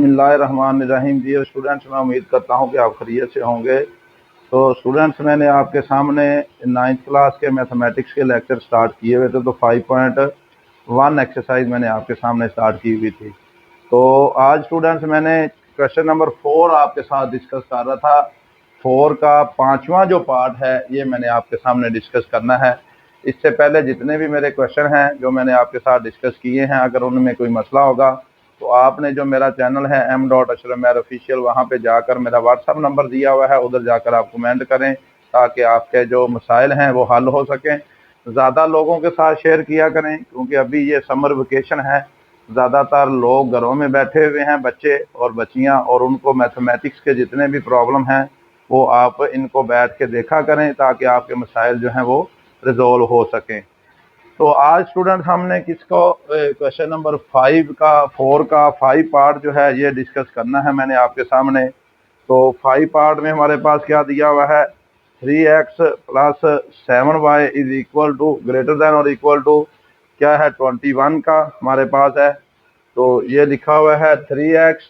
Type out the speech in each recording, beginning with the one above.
बिस्मिल्लाहिर्रहमानिर्रहीम। Dear students, मैं उम्मीद करता हूं कि आप खैरियत से होंगे। तो स्टूडेंट्स, मैंने आपके सामने 9th क्लास के मैथमेटिक्स के लेक्चर स्टार्ट किए हुए थे। तो 5.1 एक्सरसाइज मैंने आपके सामने स्टार्ट की हुई थी। तो आज स्टूडेंट्स मैंने क्वेश्चन नंबर 4 आपके साथ डिस्कस कर रहा था। 4 का 5वां जो पार्ट है ये मैंने आपके सामने डिस्कस करना है। इससे पहले जितने भी मेरे क्वेश्चन हैं जो मैंने आपके साथ डिस्कस किए हैं, अगर उनमें कोई मसला होगा तो आपने जो मेरा चैनल है m.ashraf वहाँ पे जाकर मेरा व्हाट्सअप नंबर दिया हुआ है, उधर जाकर आप कमेंट करें ताकि आपके जो मसाइल हैं वो हल हो सकें। ज़्यादा लोगों के साथ शेयर किया करें क्योंकि अभी ये समर वेकेशन है। ज़्यादातर लोग घरों में बैठे हुए हैं, बच्चे और बच्चियाँ, और उनको मैथमेटिक्स के जितने भी प्रॉब्लम हैं वो आप इनको बैठ के देखा करें ताकि आपके मसाइल जो हैं वो रिजोल्व हो सकें। तो आज स्टूडेंट हमने किसको क्वेश्चन नंबर 4 का 5 पार्ट जो है ये डिस्कस करना है मैंने आपके सामने। तो 5 पार्ट में हमारे पास क्या दिया हुआ है, 3x plus 7y is equal to greater than और इक्वल टू क्या है 21 का हमारे पास है। तो ये लिखा हुआ है 3x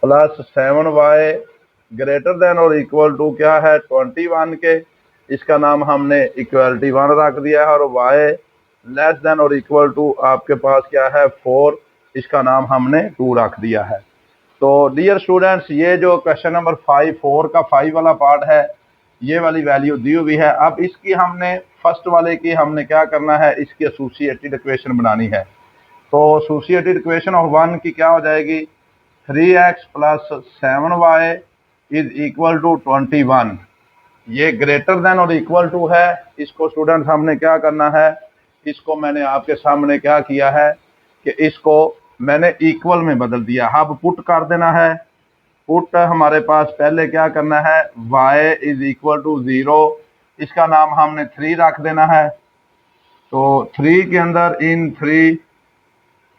plus 7y greater than और इक्वल टू क्या है 21 के। इसका नाम हमने इक्वलिटी 1 रख दिया है। और y लेस देन और इक्वल टू आपके पास क्या है 4, इसका नाम हमने 2 रख दिया है। तो डियर स्टूडेंट्स, ये जो क्वेश्चन नंबर 4 का 5 वाला पार्ट है ये वाली वैल्यू दी हुई है। अब इसकी हमने फर्स्ट वाले की हमने क्या करना है, इसकी एसोसिएटेड इक्वेशन बनानी है। तो एसोसिएटेड इक्वेशन ऑफ 1 की क्या हो जाएगी, 3x plus 7y is equal to 21। ये ग्रेटर देन और इक्वल टू है। इसको स्टूडेंट्स हमने क्या करना है, इसको मैंने आपके सामने क्या किया है कि इसको मैंने इक्वल में बदल दिया। अब पुट कर देना है। पुट हमारे पास पहले क्या करना है, y इज इक्वल टू 0, इसका नाम हमने 3 रख देना है। तो 3 के अंदर इन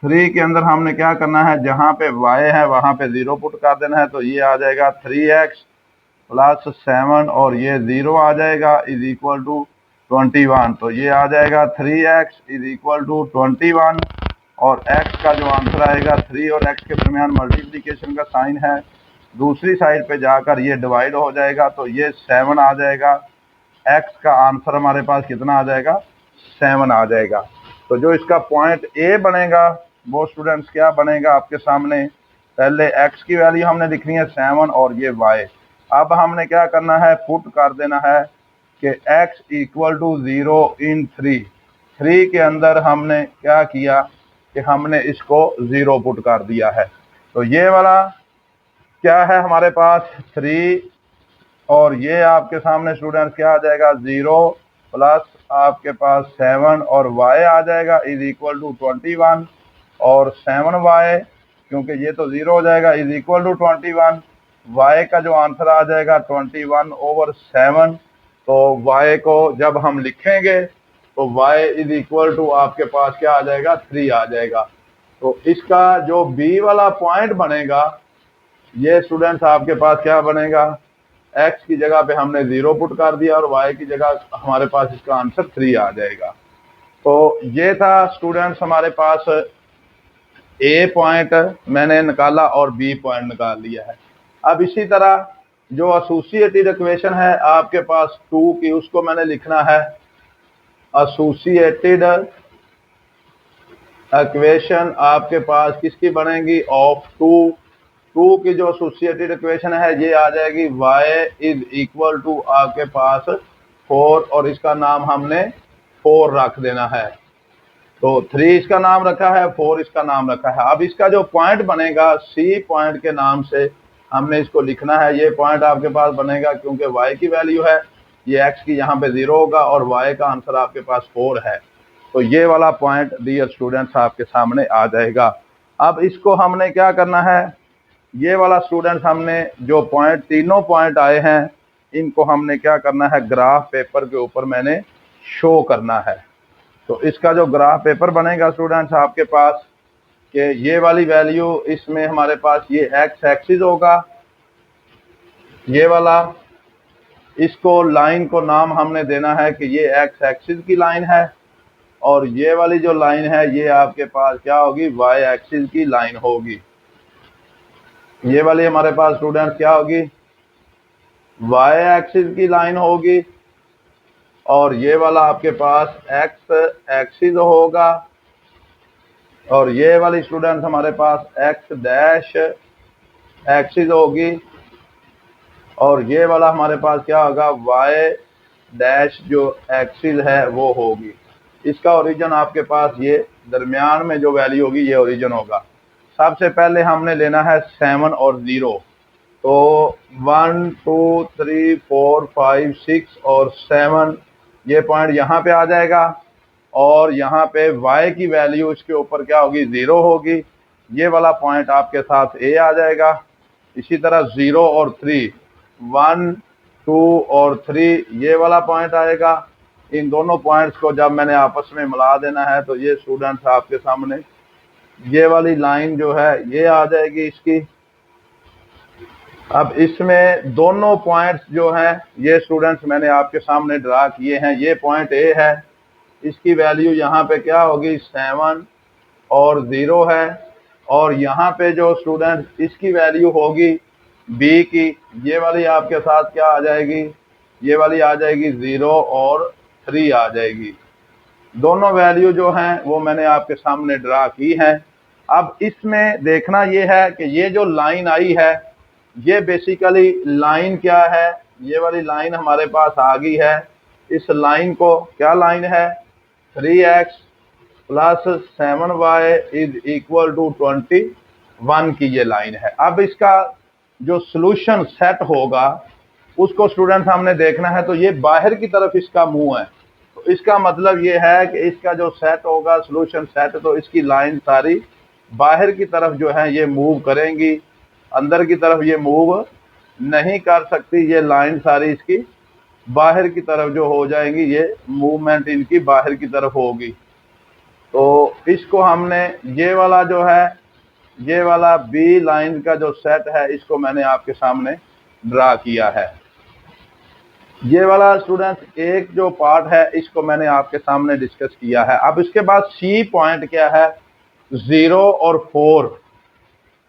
3 के अंदर हमने क्या करना है, जहां पे y है वहां पे 0 पुट कर देना है। तो ये आ जाएगा 3x प्लस 7 और ये 0 आ जाएगा इज इक्वल टू 21। तो ये आ जाएगा 3x इज इक्वल टू 21 और x का जो आंसर आएगा 3 और x के दरमियान मल्टीप्लिकेशन का साइन है, दूसरी साइड पे जाकर ये डिवाइड हो जाएगा। तो ये 7 आ जाएगा। x का आंसर हमारे पास कितना आ जाएगा, 7 आ जाएगा। तो जो इसका पॉइंट ए बनेगा वो स्टूडेंट्स क्या बनेगा आपके सामने, पहले x की वैल्यू हमने लिखनी है 7 और ये y। अब हमने क्या करना है, पुट कर देना है कि x इक्वल टू 0 इन 3 के अंदर हमने क्या किया कि हमने इसको 0 पुट कर दिया है। तो ये वाला क्या है हमारे पास 3 और ये आपके सामने स्टूडेंट्स क्या आ जाएगा 0 प्लस आपके पास 7 और y आ जाएगा इज इक्वल टू 21 और 7y, क्योंकि ये तो 0 हो जाएगा, इज इक्वल टू 21। y का जो आंसर आ जाएगा 21 ओवर 7। तो y को जब हम लिखेंगे तो y इज इक्वल टू आपके पास क्या आ जाएगा 3 आ जाएगा। तो इसका जो b वाला पॉइंट बनेगा ये स्टूडेंट्स आपके पास क्या बनेगा, x की जगह पे हमने 0 पुट कर दिया और y की जगह हमारे पास इसका आंसर 3 आ जाएगा। तो ये था स्टूडेंट्स हमारे पास ए पॉइंट मैंने निकाला और बी पॉइंट निकाल लिया है। अब इसी तरह जो एसोसिएटेड इक्वेशन है आपके पास 2 की, उसको मैंने लिखना है एसोसिएटेड इक्वेशन आपके पास किसकी बनेगी, ऑफ 2 की जो एसोसिएटेड इक्वेशन है ये आ जाएगी y इज इक्वल टू आपके पास 4 और इसका नाम हमने 4 रख देना है। तो 3 इसका नाम रखा है, 4 इसका नाम रखा है। अब इसका जो पॉइंट बनेगा सी पॉइंट के नाम से हमने इसको लिखना है। ये पॉइंट आपके पास बनेगा क्योंकि y की वैल्यू है, ये x की यहाँ पे 0 होगा और y का आंसर आपके पास 4 है। तो ये वाला पॉइंट डियर स्टूडेंट्स आपके सामने आ जाएगा। अब इसको हमने क्या करना है, ये वाला स्टूडेंट्स हमने जो पॉइंट तीनों पॉइंट आए हैं इनको हमने क्या करना है, ग्राफ पेपर के ऊपर मैंने शो करना है। तो इसका जो ग्राफ पेपर बनेगा स्टूडेंट्स आपके पास कि ये वाली वैल्यू इसमें हमारे पास ये एक्स एक्सिस होगा, ये वाला, इसको लाइन को नाम हमने देना है कि ये एक्स एक्सिस की लाइन है और ये वाली जो लाइन है ये आपके पास क्या होगी, वाई एक्सिस की लाइन होगी। ये वाली हमारे पास स्टूडेंट क्या होगी, वाई एक्सिस की लाइन होगी, और ये वाला आपके पास एक्स एक्सिस होगा, और ये वाली स्टूडेंट हमारे पास एक्स डैश एक्सिस होगी, और ये वाला हमारे पास क्या होगा, वाई डैश जो एक्सिस है वो होगी। इसका ओरिजिन आपके पास ये दरमियान में जो वैल्यू होगी ये ओरिजिन होगा। सबसे पहले हमने लेना है 7 और 0, तो 1 2 3 4 5 6 और 7 ये पॉइंट यहाँ पे आ जाएगा, और यहाँ पे y की वैल्यू इसके ऊपर क्या होगी, 0 होगी। ये वाला पॉइंट आपके साथ a आ जाएगा। इसी तरह 0 और 3, 1 2 और 3 ये वाला पॉइंट आएगा। इन दोनों पॉइंट्स को जब मैंने आपस में मिला देना है तो ये स्टूडेंट्स आपके सामने ये वाली लाइन जो है ये आ जाएगी इसकी। अब इसमें दोनों पॉइंट्स जो हैं ये स्टूडेंट्स मैंने आपके सामने ड्रा किए हैं। ये पॉइंट ए है, इसकी वैल्यू यहाँ पे क्या होगी, 7 और 0 है, और यहाँ पे जो स्टूडेंट इसकी वैल्यू होगी बी की, ये वाली आपके साथ क्या आ जाएगी, ये वाली आ जाएगी 0 और 3 आ जाएगी। दोनों वैल्यू जो हैं वो मैंने आपके सामने ड्रा की हैं। अब इसमें देखना ये है कि ये जो लाइन आई है ये बेसिकली लाइन क्या है, ये वाली लाइन हमारे पास आ गई है। इस लाइन को क्या लाइन है, 3x plus 7y is equal to 21 की ये लाइन है। अब इसका जो सॉल्यूशन सेट होगा उसको स्टूडेंट हमने देखना है, तो ये बाहर की तरफ इसका मुंह है, तो इसका मतलब ये है कि इसका जो सेट होगा सॉल्यूशन सेट, तो इसकी लाइन सारी बाहर की तरफ जो है ये मूव करेंगी, अंदर की तरफ ये मूव नहीं कर सकती। ये लाइन सारी इसकी बाहर की तरफ जो हो जाएंगी, ये मूवमेंट इनकी बाहर की तरफ होगी। तो इसको हमने ये वाला जो है, ये वाला बी लाइन का जो सेट है इसको मैंने आपके सामने ड्रा किया है। ये वाला स्टूडेंट एक जो पार्ट है इसको मैंने आपके सामने डिस्कस किया है। अब इसके बाद सी पॉइंट क्या है, 0 और 4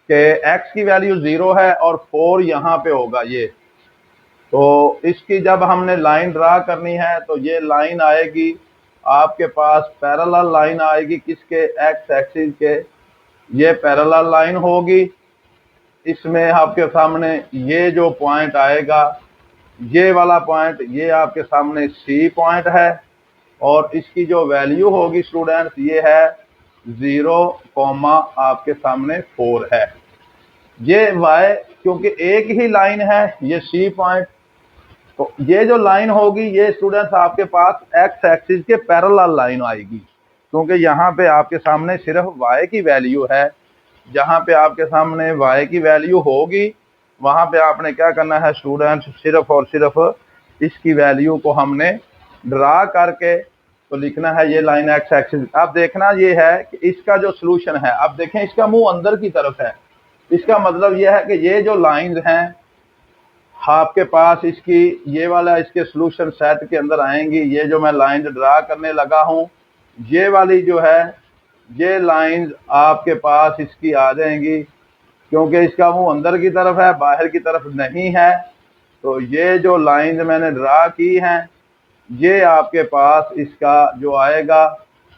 के x की वैल्यू 0 है और 4 यहाँ पे होगा ये। तो इसकी जब हमने लाइन ड्रा करनी है तो ये लाइन आएगी आपके पास, पैरेलल लाइन आएगी किसके, x एक्सिस के, ये पैरेलल लाइन होगी। इसमें आपके सामने ये जो पॉइंट आएगा, ये वाला पॉइंट, ये आपके सामने सी पॉइंट है, और इसकी जो वैल्यू होगी स्टूडेंट्स ये है 0, आपके सामने 4 है। ये y क्योंकि एक ही लाइन है, ये सी पॉइंट, तो ये जो लाइन होगी ये स्टूडेंट्स आपके पास x एक्सिस के पैरेलल लाइन आएगी, क्योंकि यहाँ पे आपके सामने सिर्फ y की वैल्यू है। जहाँ पे आपके सामने y की वैल्यू होगी वहाँ पे आपने क्या करना है स्टूडेंट्स, सिर्फ और सिर्फ इसकी वैल्यू को हमने ड्रा करके तो लिखना है ये लाइन x एक्सिस। अब देखना ये है कि इसका जो सॉल्यूशन है, अब देखें इसका मुंह अंदर की तरफ है, इसका मतलब ये है कि ये जो लाइंस हैं आपके पास इसकी, ये वाला इसके सॉल्यूशन सेट के अंदर आएंगी। ये जो मैं लाइन ड्रा करने लगा हूँ ये वाली जो है ये लाइंस आपके पास इसकी आ जाएंगी, क्योंकि इसका मुंह अंदर की तरफ है बाहर की तरफ नहीं है। तो ये जो लाइन मैंने ड्रा की हैं ये आपके पास इसका जो आएगा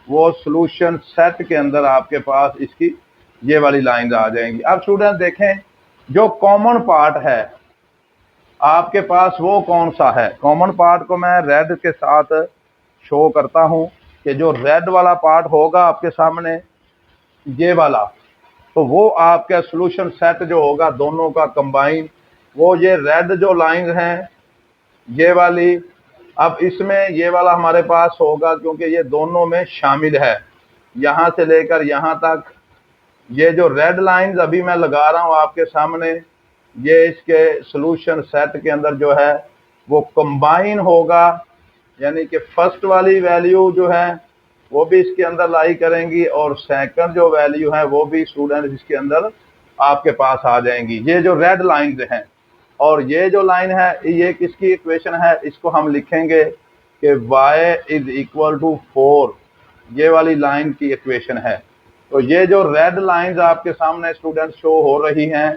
वो सॉल्यूशन सेट के अंदर आपके पास इसकी ये वाली लाइन आ जाएंगी। अब स्टूडेंट देखें जो कॉमन पार्ट है आपके पास वो कौन सा है। कॉमन पार्ट को मैं रेड के साथ शो करता हूं कि जो रेड वाला पार्ट होगा आपके सामने ये वाला, तो वो आपका सॉल्यूशन सेट जो होगा दोनों का कंबाइन, वो ये रेड जो लाइन हैं ये वाली। अब इसमें ये वाला हमारे पास होगा क्योंकि ये दोनों में शामिल है, यहाँ से लेकर यहाँ तक। ये जो रेड लाइंस अभी मैं लगा रहा हूँ आपके सामने ये इसके सॉल्यूशन सेट के अंदर जो है वो कंबाइन होगा, यानी कि फर्स्ट वाली वैल्यू जो है वो भी इसके अंदर लाई करेंगी और सेकंड जो वैल्यू है वो भी स्टूडेंट इसके अंदर आपके पास आ जाएंगी। ये जो रेड लाइंस हैं, और ये जो लाइन है ये किसकी इक्वेशन है, इसको हम लिखेंगे कि y इज इक्वल टू 4, ये वाली लाइन की इक्वेशन है। तो ये जो रेड लाइंस आपके सामने स्टूडेंट शो हो रही हैं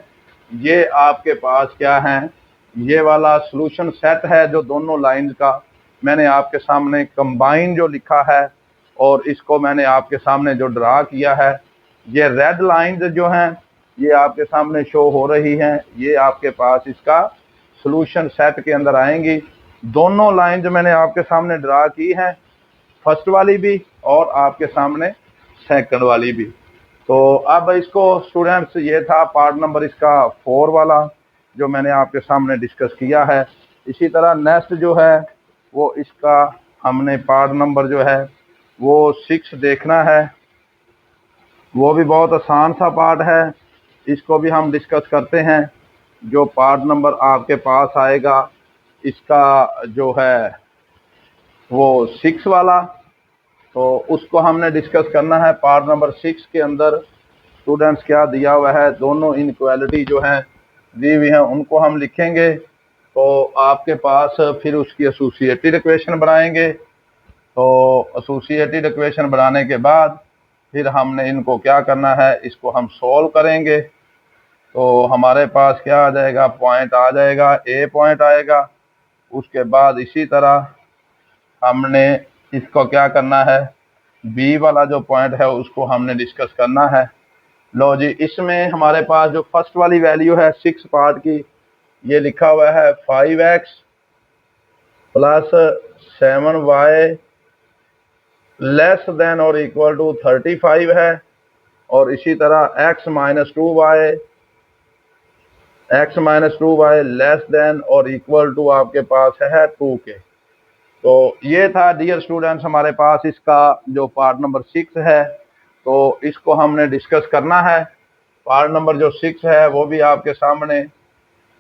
ये आपके पास क्या है, ये वाला सॉल्यूशन सेट है जो दोनों लाइंस का मैंने आपके सामने कंबाइन जो लिखा है और इसको मैंने आपके सामने जो ड्रा किया है। ये रेड लाइंस जो हैं ये आपके सामने शो हो रही हैं, ये आपके पास इसका सॉल्यूशन सेट के अंदर आएंगी। दोनों लाइंस मैंने आपके सामने ड्रा की हैं, फर्स्ट वाली भी और आपके सामने सेकंड वाली भी। तो अब इसको स्टूडेंट्स, ये था पार्ट नंबर इसका 4 वाला जो मैंने आपके सामने डिस्कस किया है। इसी तरह नेक्स्ट जो है वो इसका हमने पार्ट नंबर जो है वो 6 देखना है। वो भी बहुत आसान सा पार्ट है, इसको भी हम डिस्कस करते हैं। जो पार्ट नंबर आपके पास आएगा इसका जो है वो 6 वाला, तो उसको हमने डिस्कस करना है। पार्ट नंबर 6 के अंदर स्टूडेंट्स क्या दिया हुआ है, दोनों इनक्वालिटी जो है दी हुई हैं उनको हम लिखेंगे। तो आपके पास फिर उसकी एसोसिएटेड इक्वेशन बनाएंगे। तो एसोसिएटेड इक्वेशन बनाने के बाद फिर हमने इनको क्या करना है, इसको हम सॉल्व करेंगे। तो हमारे पास क्या आ जाएगा, पॉइंट आ जाएगा, ए पॉइंट आएगा। उसके बाद इसी तरह हमने इसको क्या करना है, बी वाला जो पॉइंट है उसको हमने डिस्कस करना है। लो जी, इसमें हमारे पास जो फर्स्ट वाली वैल्यू है 6 पार्ट की, ये लिखा हुआ है 5x plus 7y less than और इक्वल टू 35 है। और इसी तरह x minus two y less than और इक्वल टू आपके पास है 2 के। तो ये था डियर स्टूडेंट्स हमारे पास इसका जो पार्ट नंबर 6 है, तो इसको हमने डिस्कस करना है। पार्ट नंबर जो 6 है वो भी आपके सामने,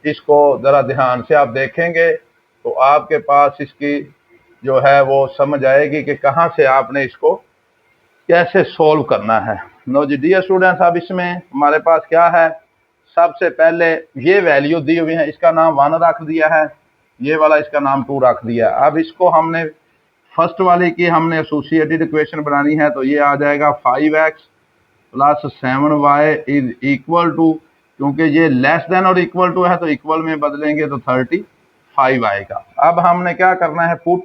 इसको ज़रा ध्यान से आप देखेंगे तो आपके पास इसकी जो है वो समझ आएगी कि कहाँ से आपने इसको कैसे सोल्व करना है। नो जी डियर स्टूडेंट्स, अब इसमें हमारे पास क्या है, सबसे पहले ये वैल्यू दी हुई है, इसका नाम 1 रख दिया है, ये वाला इसका नाम 2 रख दिया है। अब इसको हमने फर्स्ट वाले की हमने एसोसिएटेड इक्वेशन बनानी है, तो ये आ जाएगा 5x plus 7y is equal to, क्योंकि ये लेस देन और इक्वल टू है तो इक्वल में बदलेंगे तो 35 आएगा। अब हमने क्या करना है, पुट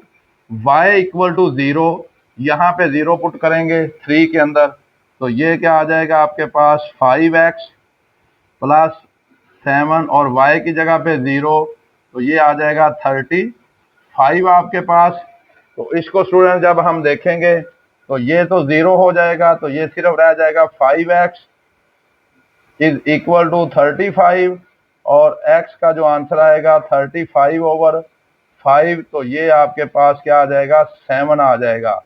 y इक्वल टू 0, यहाँ पे 0 पुट करेंगे 3 के अंदर, तो ये क्या आ जाएगा आपके पास 5x प्लस 7 और y की जगह पे 0, तो ये आ जाएगा 35 आपके पास। तो इसको स्टूडेंट जब हम देखेंगे तो ये तो 0 हो जाएगा, तो ये सिर्फ रह जाएगा 5x इज इक्वल टू 35 और x का जो आंसर आएगा 35/5, तो ये आपके पास क्या आ जाएगा, 7 आ जाएगा।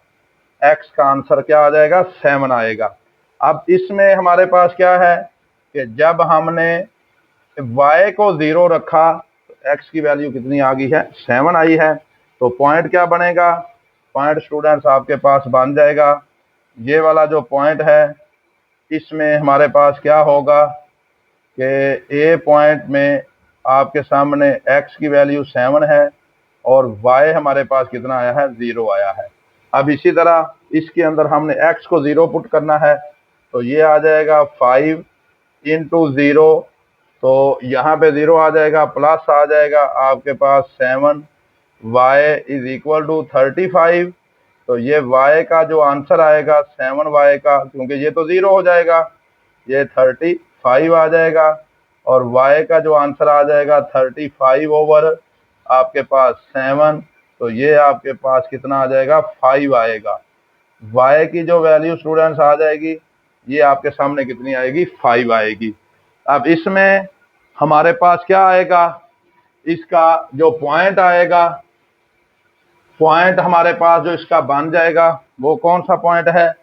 x का आंसर क्या आ जाएगा, 7 आएगा। अब इसमें हमारे पास क्या है कि जब हमने y को 0 रखा तो x की वैल्यू कितनी आ गई है, 7 आई है। तो पॉइंट क्या बनेगा, पॉइंट स्टूडेंट्स आपके पास बन जाएगा ये वाला जो पॉइंट है, इसमें हमारे पास क्या होगा कि ए पॉइंट में आपके सामने x की वैल्यू 7 है और y हमारे पास कितना आया है, 0 आया है। अब इसी तरह इसके अंदर हमने x को 0 पुट करना है, तो ये आ जाएगा 5 इंटू 0, तो यहाँ पे 0 आ जाएगा, प्लस आ जाएगा आपके पास 7y इज इक्वल टू 35, तो ये y का जो आंसर आएगा 7y का, क्योंकि ये तो 0 हो जाएगा, ये 35 आ जाएगा और y का जो आंसर आ जाएगा 35 ओवर आपके पास 7, तो ये आपके पास कितना आ जाएगा, 5 आएगा। y की जो वैल्यू स्टूडेंट्स आ जाएगी ये आपके सामने कितनी आएगी, 5 आएगी। अब इसमें हमारे पास क्या आएगा, इसका जो पॉइंट आएगा, पॉइंट हमारे पास जो इसका बन जाएगा वो कौन सा पॉइंट है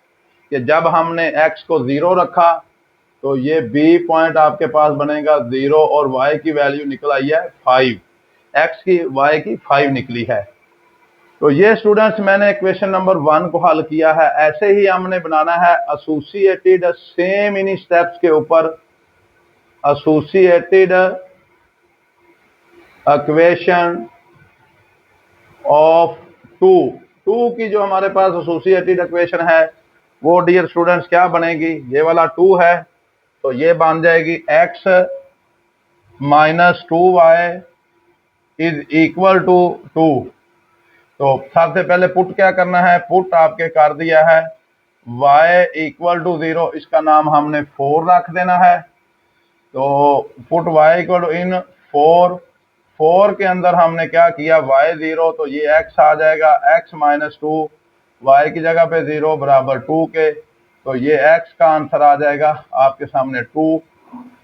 कि जब हमने x को 0 रखा तो ये b पॉइंट आपके पास बनेगा 0 और y की वैल्यू निकल आई है 5, x की y की 5 निकली है। तो ये स्टूडेंट्स मैंने इक्वेशन नंबर 1 को हल किया है। ऐसे ही हमने बनाना है एसोसिएटेड, सेम इन्हीं स्टेप्स के ऊपर एसोसिएटेड इक्वेशन ऑफ 2 की जो हमारे पास एसोसिएटेड इक्वेशन है वो डियर स्टूडेंट्स क्या बनेगी, ये वाला 2 है तो ये बन जाएगी x minus 2y is equal to 2। तो सबसे पहले पुट क्या करना है, पुट आपके कर दिया है y इक्वल टू 0, इसका नाम हमने 4 रख देना है। तो पुट y इक्वल टू इन 4, 4 के अंदर हमने क्या किया y 0, तो ये x आ जाएगा, x माइनस 2, y की जगह पे 0 बराबर 2 के, तो ये x का आंसर आ जाएगा आपके सामने 2,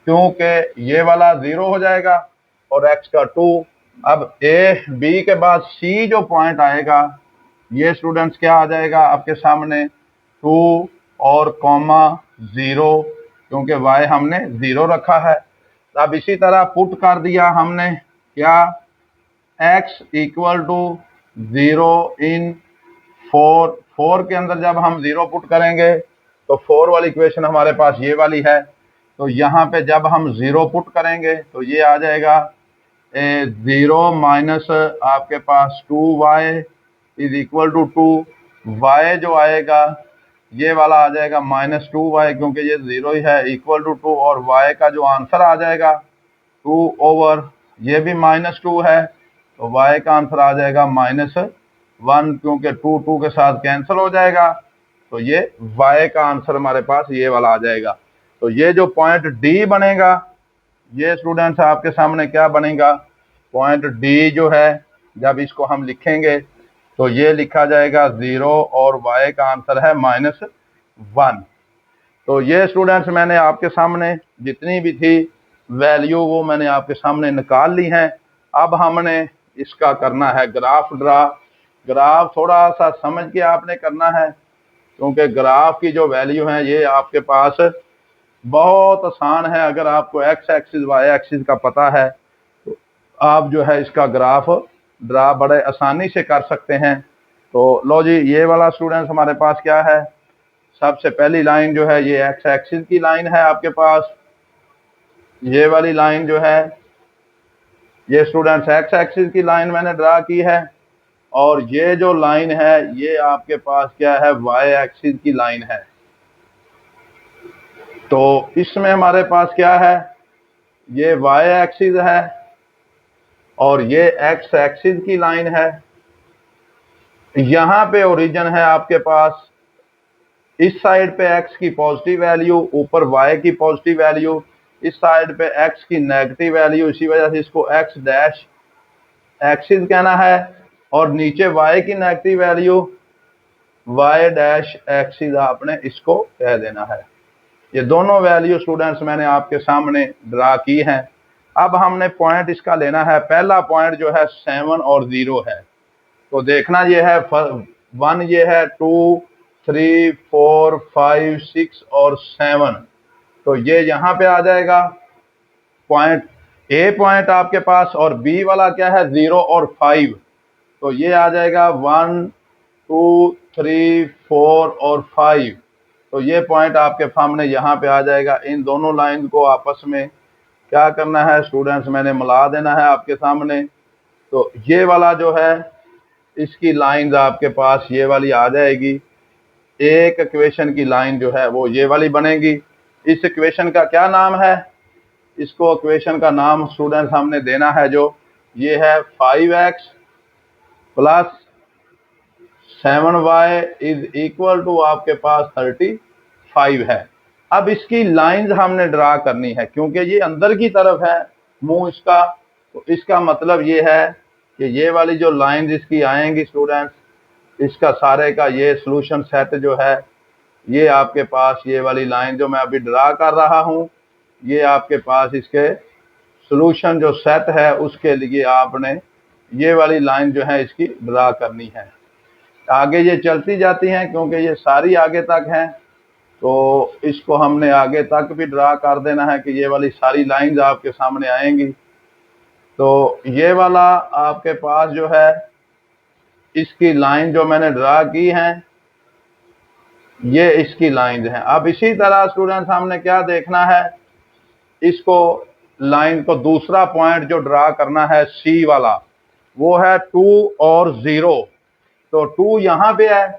क्योंकि ये वाला 0 हो जाएगा और x का 2। अब a b के बाद c जो पॉइंट आएगा ये स्टूडेंट्स क्या आ जाएगा आपके सामने 2 और कॉमा 0, क्योंकि y हमने 0 रखा है। अब इसी तरह पुट कर दिया हमने क्या, x इक्वल टू 0 इन 4, 4 के अंदर जब हम 0 पुट करेंगे तो 4 वाली इक्वेशन हमारे पास ये वाली है, तो यहाँ पे जब हम 0 पुट करेंगे तो ये आ जाएगा 0 माइनस आपके पास 2y is equal to 2, y जो आएगा ये वाला आ जाएगा माइनस 2y, क्योंकि ये 0 ही है, इक्वल टू 2, और y का जो आंसर आ जाएगा 2 ओवर ये भी माइनस 2 है, तो y का आंसर आ जाएगा माइनस 1, क्योंकि 2 2 के साथ कैंसिल हो जाएगा, तो ये y का आंसर हमारे पास ये वाला आ जाएगा। तो ये जो पॉइंट D बनेगा, ये स्टूडेंट्स आपके सामने क्या बनेगा, पॉइंट D जो है जब इसको हम लिखेंगे तो ये लिखा जाएगा 0 और y का आंसर है माइनस 1। तो ये स्टूडेंट्स मैंने आपके सामने जितनी भी थी वैल्यू वो मैंने आपके सामने निकाल ली हैं। अब हमने इसका करना है ग्राफ ड्रा। ग्राफ थोड़ा सा समझ के आपने करना है, क्योंकि ग्राफ की जो वैल्यू है ये आपके पास बहुत आसान है। अगर आपको एक्स एक्सिस वाई एक्सिस का पता है तो आप जो है इसका ग्राफ ड्रा बड़े आसानी से कर सकते हैं। तो लो जी, ये वाला स्टूडेंट्स हमारे पास क्या है, सबसे पहली लाइन जो है ये एक्स एक्सिस की लाइन है आपके पास, ये वाली लाइन जो है ये स्टूडेंट्स एक्स एक्सिस की लाइन मैंने ड्रा की है, और ये जो लाइन है ये आपके पास क्या है, वाई एक्सिस की लाइन है। तो इसमें हमारे पास क्या है, ये वाई एक्सिस है और ये एक्स एक्सिस की लाइन है। यहाँ पे ओरिजिन है आपके पास, इस साइड पे x की पॉजिटिव वैल्यू, ऊपर y की पॉजिटिव वैल्यू, इस साइड पे x की नेगेटिव वैल्यू, इसी वजह से इसको x डैश एक्सिस कहना है, और नीचे y की negative value y dash axis आपने इसको कह देना है। ये दोनों वैल्यू स्टूडेंट्स मैंने आपके सामने ड्रा की हैं। अब हमने पॉइंट इसका लेना है, पहला पॉइंट जो है 7 और 0 है, तो देखना ये है 1, ये है 2 3 4 5 6 और 7, तो ये यहाँ पे आ जाएगा पॉइंट ए पॉइंट आपके पास, और बी वाला क्या है 0 और 5, तो ये आ जाएगा 1 2 3 4 और 5, तो ये पॉइंट आपके सामने यहाँ पे आ जाएगा। इन दोनों लाइन को आपस में क्या करना है स्टूडेंट्स, मैंने मिला देना है आपके सामने। तो ये वाला जो है इसकी लाइन आपके पास ये वाली आ जाएगी, एक इक्वेशन की लाइन जो है वो ये वाली बनेगी। इस इक्वेशन का क्या नाम है, इसको इक्वेशन का नाम स्टूडेंट्स हमने देना है जो ये है 5x plus 7y is equal to आपके पास 35 है। अब इसकी लाइंस हमने ड्रा करनी है, क्योंकि ये अंदर की तरफ है मुंह इसका, तो इसका मतलब ये है कि ये वाली जो लाइंस इसकी आएंगी स्टूडेंट्स, इसका सारे का ये सॉल्यूशन सेट जो है ये आपके पास, ये वाली लाइन जो मैं अभी ड्रा कर रहा हूँ, ये आपके पास इसके सॉल्यूशन जो सेट है उसके लिए आपने ये वाली लाइन जो है इसकी ड्रा करनी है। आगे ये चलती जाती हैं क्योंकि ये सारी आगे तक हैं, तो इसको हमने आगे तक भी ड्रा कर देना है कि ये वाली सारी लाइंस आपके सामने आएंगी। तो ये वाला आपके पास जो है इसकी लाइन जो मैंने ड्रा की है ये इसकी लाइंस हैं। अब इसी तरह स्टूडेंट्स हमने क्या देखना है, इसको लाइन को दूसरा पॉइंट जो ड्रा करना है सी वाला, वो है 2 और 0, तो 2 यहाँ पे है,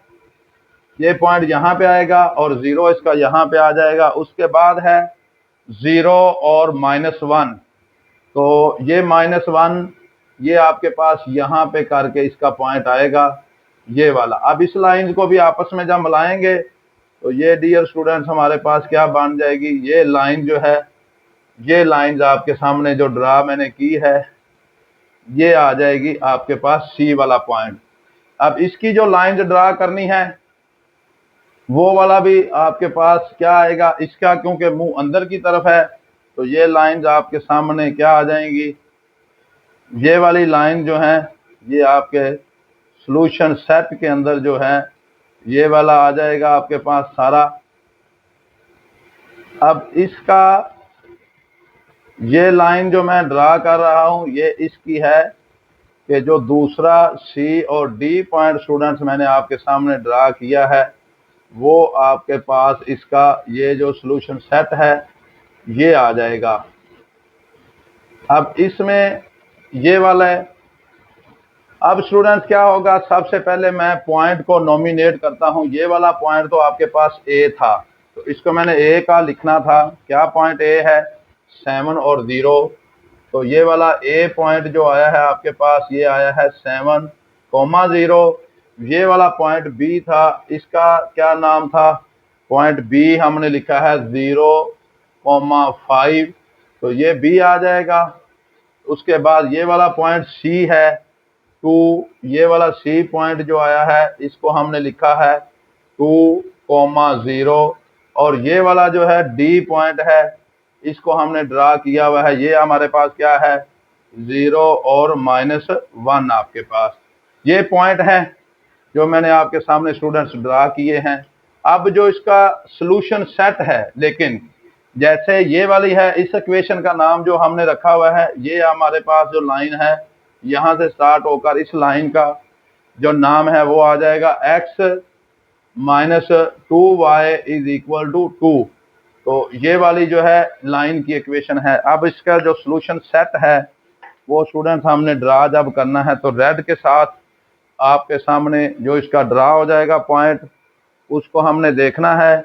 ये पॉइंट यहाँ पे आएगा, और 0 इसका यहाँ पे आ जाएगा। उसके बाद है 0 और -1, तो ये -1 ये आपके पास यहाँ पे करके इसका पॉइंट आएगा ये वाला। अब इस लाइन को भी आपस में जब मिलाएंगे तो ये डियर स्टूडेंट्स हमारे पास क्या बन जाएगी, ये लाइन जो है, ये लाइंस आपके सामने जो ड्रा मैंने की है ये आ जाएगी आपके पास सी वाला पॉइंट। अब इसकी जो लाइन ड्रा करनी है वो वाला भी आपके पास क्या आएगा, इसका क्योंकि मुंह अंदर की तरफ है तो ये लाइंस आपके सामने क्या आ जाएंगी, ये वाली लाइन जो है ये आपके सॉल्यूशन सेट के अंदर जो है ये वाला आ जाएगा आपके पास सारा। अब इसका ये लाइन जो मैं ड्रा कर रहा हूं ये इसकी है कि जो दूसरा सी और डी पॉइंट स्टूडेंट्स मैंने आपके सामने ड्रा किया है वो आपके पास इसका ये जो सॉल्यूशन सेट है ये आ जाएगा। अब इसमें ये वाला है। अब स्टूडेंट्स क्या होगा, सबसे पहले मैं पॉइंट को नॉमिनेट करता हूं। ये वाला पॉइंट तो आपके पास ए था तो इसको मैंने ए का लिखना था। क्या पॉइंट ए है, 7 और 0। तो ये वाला ए पॉइंट जो आया है आपके पास ये आया है 7,0। ये वाला पॉइंट बी था, इसका क्या नाम था, पॉइंट बी हमने लिखा है 0,5। तो ये बी आ जाएगा। उसके बाद ये वाला पॉइंट सी है 2, ये वाला सी पॉइंट जो आया है इसको हमने लिखा है 2,0। और ये वाला जो है डी पॉइंट है इसको हमने ड्रा किया हुआ है, ये हमारे पास क्या है 0 और -1 आपके पास ये पॉइंट है जो मैंने आपके सामने स्टूडेंट्स ड्रा किए हैं। अब जो इसका सॉल्यूशन सेट है, लेकिन जैसे ये वाली है इस इक्वेशन का नाम जो हमने रखा हुआ है ये हमारे पास जो लाइन है यहां से स्टार्ट होकर इस लाइन का जो नाम है वो आ जाएगा x - 2y = 2। तो ये वाली जो है लाइन की इक्वेशन है। अब इसका जो सॉल्यूशन सेट है वो स्टूडेंट्स हमने ड्रा जब करना है तो रेड के साथ आपके सामने जो इसका ड्रा हो जाएगा पॉइंट उसको हमने देखना है।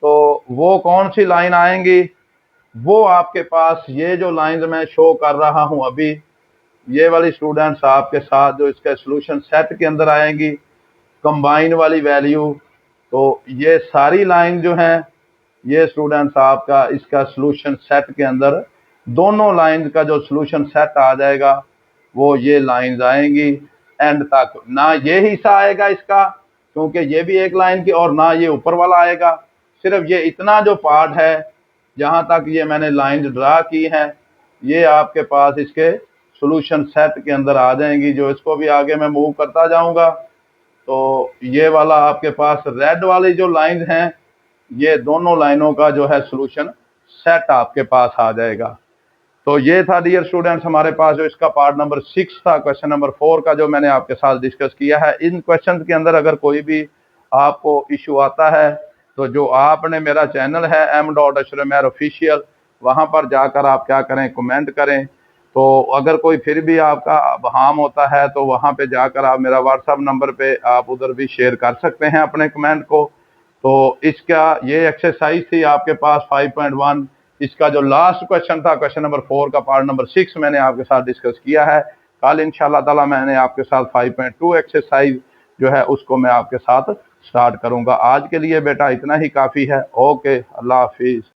तो वो कौन सी लाइन आएंगी, वो आपके पास ये जो लाइन मैं शो कर रहा हूं अभी ये वाली स्टूडेंट्स आपके साथ जो इसके सॉल्यूशन सेट के अंदर आएंगी कंबाइन वाली वैल्यू। तो ये सारी लाइन जो है ये स्टूडेंट्स आपका इसका सॉल्यूशन सेट के अंदर दोनों लाइन का जो सॉल्यूशन सेट आ जाएगा वो ये लाइंस आएंगी एंड तक। ना ये हिस्सा आएगा इसका क्योंकि ये भी एक लाइन की, और ना ये ऊपर वाला आएगा, सिर्फ ये इतना जो पार्ट है जहां तक ये मैंने लाइन ड्रा की है ये आपके पास इसके सॉल्यूशन सेट के अंदर आ जाएंगी। जो इसको भी आगे मैं मूव करता जाऊंगा तो ये वाला आपके पास रेड वाली जो लाइन है ये दोनों लाइनों का जो है सॉल्यूशन सेट आपके पास आ जाएगा। तो ये था डियर स्टूडेंट्स हमारे पास जो इसका पार्ट नंबर 6 था, क्वेश्चन नंबर 4 का जो मैंने आपके साथ डिस्कस किया है। इन क्वेश्चन के अंदर अगर कोई भी आपको इशू आता है तो जो आपने मेरा चैनल है m.ashraf ऑफिशियल वहाँ पर जाकर आप क्या करें, कमेंट करें। तो अगर कोई फिर भी आपका हार्म होता है तो वहाँ पे जाकर आप मेरा व्हाट्सअप नंबर पे आप उधर भी शेयर कर सकते हैं अपने कमेंट को। तो इसका ये एक्सरसाइज थी आपके पास 5.1। इसका जो लास्ट क्वेश्चन था क्वेश्चन नंबर 4 का पार्ट नंबर 6 मैंने आपके साथ डिस्कस किया है। कल इंशाल्लाह ताला मैंने आपके साथ 5.2 एक्सरसाइज जो है उसको मैं आपके साथ स्टार्ट करूंगा। आज के लिए बेटा इतना ही काफ़ी है। ओके, अल्लाह हाफिज़।